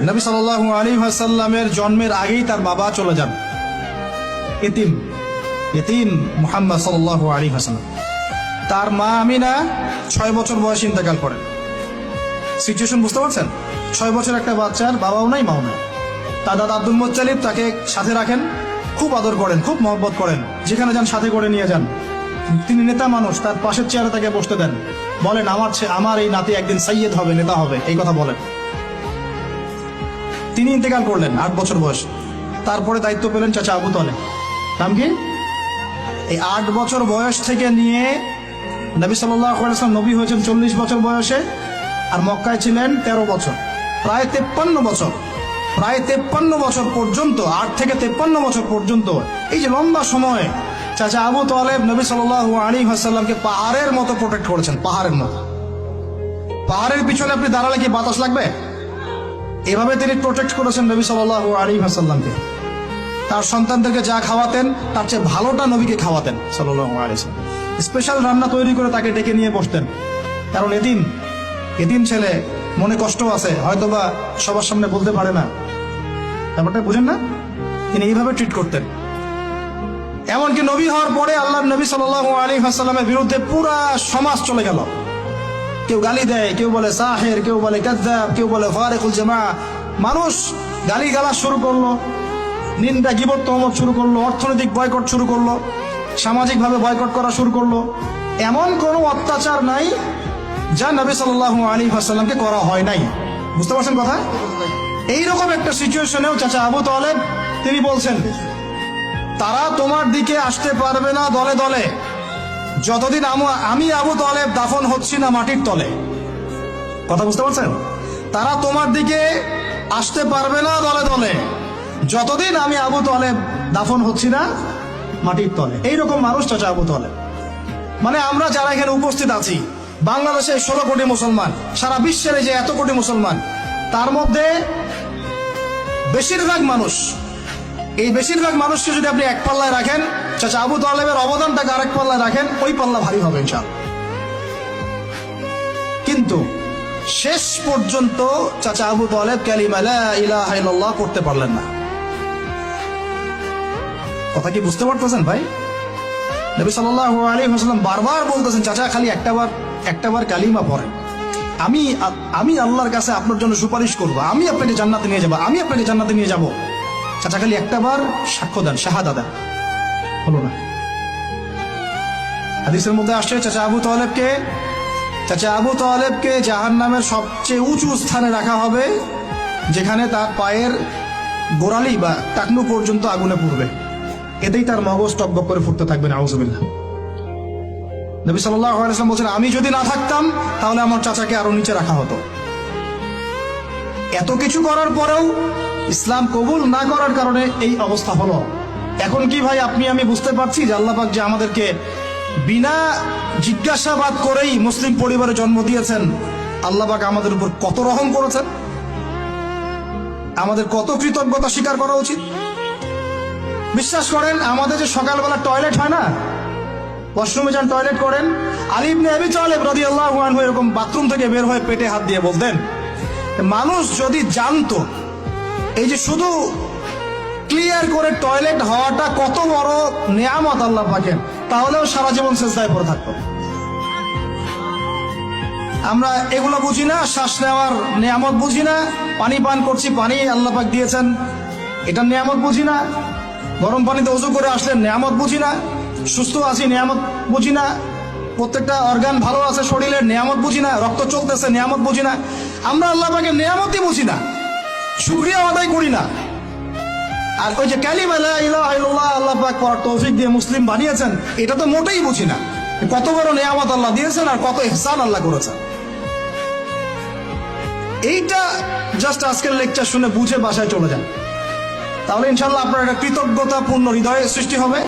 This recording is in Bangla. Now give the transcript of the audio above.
নবী সাল্লাল্লাহু আলাইহি ওয়াসাল্লামের জন্মের আগেই তার বাবা চলে যান, ইতিম মুহাম্মদ সাল্লাল্লাহু আলাইহি ওয়াসাল্লাম। তার মা আমিনা 6 বছর বয়সে ইন্তেকাল করেন। সিচুয়েশন বুঝতে পারছেন? 6 বছর একটা বাচ্চার বাবাও নাই মাও নাই। তার দাদা আব্দুল মুত্তালিব তাকে সাথে রাখেন, খুব আদর করেন, খুব মহব্বত করেন, যেখানে যান সাথে করে নিয়ে যান। তিনি নেতা মানুষ, তার পাশের চেয়ারে তাকে বসতে দেন, বলেন আমার এই নাতি একদিন সাইয়্যেদ হবে, নেতা হবে, এই কথা বলেন। তিনি ইন্তেকাল করলেন 8 বছর বয়স। তারপরে দায়িত্ব পেলেন চাচা আবু তালেব। নাম কি? এই 8 বছর বয়স থেকে নিয়ে নবী সাল্লাল্লাহু আলাইহি ওয়াসাল্লাম নবী হয়েছেন 40 বছর বয়সে, আর মক্কায় ছিলেন 13 বছর, প্রায় 53 বছর। প্রায় 53 বছর পর্যন্ত, 8 থেকে 53 বছর পর্যন্ত এই যে লম্বা সময় চাচা আবু তালেব নবী সাল্লাল্লাহু আলাইহি ওয়াসাল্লামকে পাহাড়ের মতো প্রোটেক্ট করেছেন, পাহাড়ের মতো। পাহাড়ের পিছনে আপনি দাঁড়ালে কি বাতাস লাগবে? এভাবে তিনি প্রোটেক্ট করেছেন নবী সাল্লাল্লাহু আলাইহি ওয়াসাল্লামকে। তার সন্তানদেরকে যা খাওয়াতেন তার চেয়ে ভালোটা নবীকে খাওয়াতেন সাল্লাল্লাহু আলাইহি ওয়াসাল্লাম। স্পেশাল রান্না তৈরি করে তাকে ডেকে নিয়ে বসতেন, কারণ এতিম ছেলে, মনে কষ্ট আছে, হয়তোবা সবার সামনে বলতে পারে না, ব্যাপারটা বুঝেন না? তিনি এইভাবে ট্রিট করতেন। এমনকি নবী হওয়ার পরে আল্লাহর নবী সাল্লাল্লাহু আলাইহি ওয়াসাল্লামের বিরুদ্ধে পুরা সমাজ চলে গেল। কেউ গালি দেয়, কেউ বলে সাহের, কেউ বলে কাযযাব, কেউ বলে ফারিকুল জামা। মানুষ গালিগালাজ শুরু করলো, নিন্দা গীবত তহমত শুরু করলো, অর্থনৈতিক বয়কট শুরু করলো, সামাজিকভাবে বয়কট করা শুরু করলো। এমন কোনো অত্যাচার নাই যা নবী সাল্লাল্লাহু আলাইহি ওয়াসাল্লামকে করা হয় নাই। বুঝতে পারছেন কথা? এইরকম একটা সিচুয়েশনেও চাচা আবু তালেব তিনি বলছেন, তারা তোমার দিকে আসতে পারবে না দলে দলে যতদিন আমি আবু তালেব দাফন হচ্ছি না মাটির তলে। কথা বুঝতে পারছেন? তারা তোমার দিকে আসতে পারবে না দলে দলে যতদিন আমি আবু তালেব দাফন হচ্ছি না মাটির তলে। এইরকম মানুষ চাচা আবু তালেব। মানে আমরা যারা এখানে উপস্থিত আছি, বাংলাদেশে 16 কোটি মুসলমান, সারা বিশ্বের যে এত কোটি মুসলমান, তার মধ্যে বেশিরভাগ মানুষকে যদি আপনি এক পাল্লায় রাখেন, চাচা আবু তালেবের অবদানটাকে আরেক পাল্লায় রাখেন, ওই পাল্লা ভারী হবে ইনশাআল্লাহ। কিন্তু শেষ পর্যন্ত চাচা আবু তালেব কালিমা লা ইলাহা ইল্লাল্লাহ করতে পারলেন না। কথা কি বুঝতে পারতেছেন ভাই? নবী সাল্লাল্লাহু আলাইহি ওয়াসাল্লাম বারবার বলতেছেন, চাচা খালি একটাবার কালিমা পড়েন, আমি আল্লাহর কাছে আপনার জন্য সুপারিশ করব, আমি আপনাকে জান্নাতে নিয়ে যাব, চাচা খালি একটাবার সাক্ষ্য দেন, শাহাদা দেন। হলো না। হাদিসের মধ্যে আসছে চাচা আবু তালেবকে জাহান্নামের সবচেয়ে উঁচু স্থানে রাখা হবে, যেখানে তার পায়ের গোড়ালি বা টাকনু পর্যন্ত আগুনে পুড়বে, এতেই তার মগজ টকবক করে ফুটতে থাকবে। নাউযুবিল্লাহ। নবী সাল্লাল্লাহু আলাইহি ওয়াসাল্লাম বলেন, আমি যদি না থাকতাম তাহলে আমার চাচাকে আরো নিচে রাখা হতো। এত কিছু করার পরেও ইসলাম কবুল না করার কারণে এই অবস্থা হলো। এখন কি ভাই আমি বুঝতে পারছি যে আল্লাহ পাক যে আমাদেরকে বিনা জিজ্ঞাসাবাদ করেই মুসলিম পরিবারে জন্ম দিয়েছেন, আল্লাহ পাক আমাদের উপর কত রহম করেছেন, আমাদের কত কৃতজ্ঞতা স্বীকার করা উচিত। বিশ্বাস করেন, আমাদের যে সকালবেলা টয়লেট হয় না, ওয়াশরুমে যান, টয়লেট করেন, আলী ইবনে আবি তালেব রাদিয়াল্লাহু আনহু এরকম বাথরুম থেকে বের হয়ে পেটে হাত দিয়ে বলতেন, মানুষ যদি জানতো এই যে শুধু ক্লিয়ার করে টয়লেট হওয়াটা কত বড় নেয়ামত আল্লাহ পাকের, তাহলেও সারা জীবন সিজদায় পড়ে থাকতো। আমরা এগুলো বুঝি না, শ্বাস নেওয়ার নেয়ামত বুঝি না, পানি পান করছি, পানি আল্লাহ পাক দিয়েছেন, এটা নেয়ামত বুঝি না, গরম পানিতে ওযু করে আসলে নেয়ামত বুঝি না, সুস্থ আছি নেয়ামত বুঝি না, প্রত্যেকটা অর্গান ভালো আছে শরীরের নেয়ামত বুঝি না, রক্ত চলতেছে নেয়ামত বুঝি না। আমরা আল্লাহ পাকের নেয়ামতই বুঝি না, শুকরিয়া আদায় করি না। আর ওই যে কালিমা লা ইলাহা ইল্লাল্লাহ আল্লাহ পাক পড়ার তৌফিক দিয়ে মুসলিম বানিয়েছেন, এটা তো মোটেই বুঝি না। কত বড় নেয়ামত আল্লাহ দিয়েছেন আর কত ইহসান আল্লাহ করেছেন। এইটা জাস্ট আজকের লেকচার শুনে বুঝে বাসায় চলে যান, তাহলে ইনশাআল্লাহ আপনার একটা কৃতজ্ঞতাপূর্ণ হৃদয়ের সৃষ্টি হবে।